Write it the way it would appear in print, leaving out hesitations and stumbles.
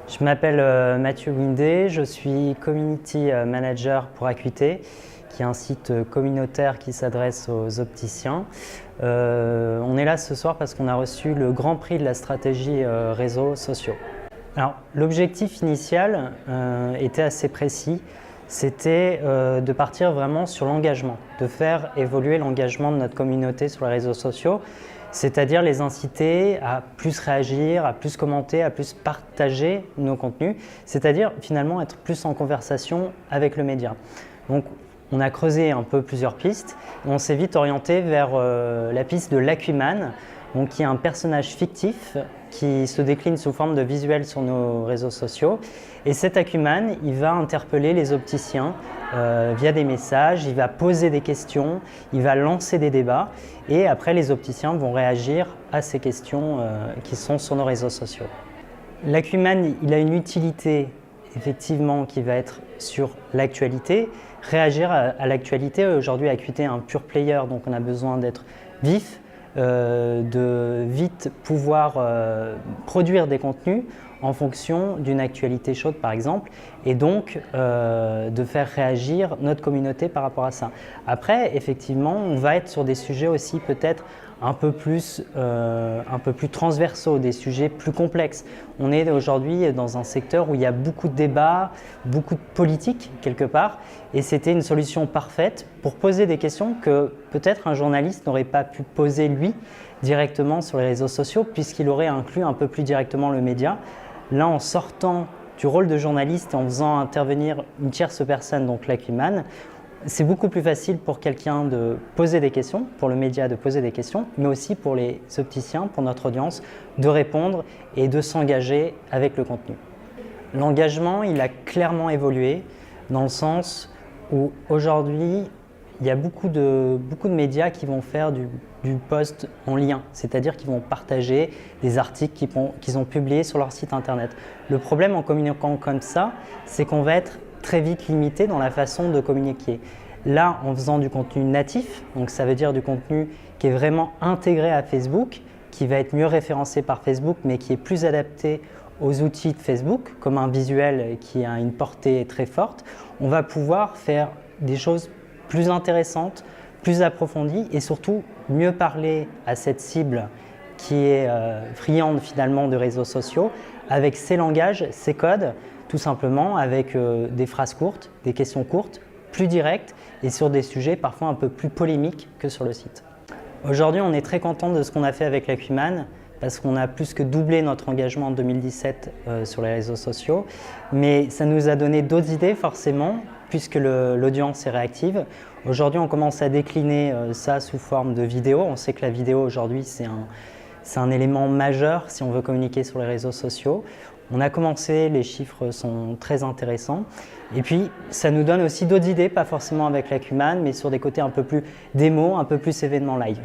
Je m'appelle Mathieu Windet, je suis Community Manager pour Acuité, qui est un site communautaire qui s'adresse aux opticiens. On est là ce soir parce qu'on a reçu le Grand Prix de la stratégie réseaux sociaux. Alors, l'objectif initial était assez précis, c'était de partir vraiment sur l'engagement, de faire évoluer l'engagement de notre communauté sur les réseaux sociaux, c'est-à-dire les inciter à plus réagir, à plus commenter, à plus partager nos contenus, c'est-à-dire finalement être plus en conversation avec le média. Donc, on a creusé un peu plusieurs pistes et on s'est vite orienté vers la piste de l'Acuman, qui est un personnage fictif qui se décline sous forme de visuel sur nos réseaux sociaux. Et cet Acuman, il va interpeller les opticiens via des messages, il va poser des questions, il va lancer des débats et après les opticiens vont réagir à ces questions qui sont sur nos réseaux sociaux. L'Acuman, il a une utilité effectivement qui va être sur l'actualité, réagir à l'actualité. Aujourd'hui, Acuité est un pure player, donc on a besoin d'être vif, de vite pouvoir produire des contenus en fonction d'une actualité chaude par exemple et donc de faire réagir notre communauté par rapport à ça. Après, effectivement, on va être sur des sujets aussi peut-être un peu plus transversaux, des sujets plus complexes. On est aujourd'hui dans un secteur où il y a beaucoup de débats, beaucoup de politique quelque part, et c'était une solution parfaite pour poser des questions que peut-être un journaliste n'aurait pas pu poser lui directement sur les réseaux sociaux puisqu'il aurait inclus un peu plus directement le média. Là, en sortant du rôle de journaliste et en faisant intervenir une tierce personne, donc l'Acuman, c'est beaucoup plus facile pour quelqu'un de poser des questions, pour le média de poser des questions, mais aussi pour les opticiens, pour notre audience, de répondre et de s'engager avec le contenu. L'engagement, il a clairement évolué dans le sens où aujourd'hui, il y a beaucoup de médias qui vont faire du post en lien, c'est-à-dire qu'ils vont partager des articles qu'ils ont publiés sur leur site internet. Le problème en communiquant comme ça, c'est qu'on va être très vite limité dans la façon de communiquer. Là, en faisant du contenu natif, donc ça veut dire du contenu qui est vraiment intégré à Facebook, qui va être mieux référencé par Facebook, mais qui est plus adapté aux outils de Facebook, comme un visuel qui a une portée très forte, on va pouvoir faire des choses plus intéressantes, plus approfondies et surtout mieux parler à cette cible qui est friande finalement de réseaux sociaux avec ses langages, ses codes, tout simplement avec des phrases courtes, des questions courtes, plus directes et sur des sujets parfois un peu plus polémiques que sur le site. Aujourd'hui, on est très content de ce qu'on a fait avec l'Acuman parce qu'on a plus que doublé notre engagement en 2017 sur les réseaux sociaux, mais ça nous a donné d'autres idées forcément puisque l'audience est réactive. Aujourd'hui, on commence à décliner ça sous forme de vidéo. On sait que la vidéo aujourd'hui, c'est un élément majeur si on veut communiquer sur les réseaux sociaux. On a commencé, les chiffres sont très intéressants. Et puis, ça nous donne aussi d'autres idées, pas forcément avec l'Acuman, mais sur des côtés un peu plus démo, un peu plus événement live.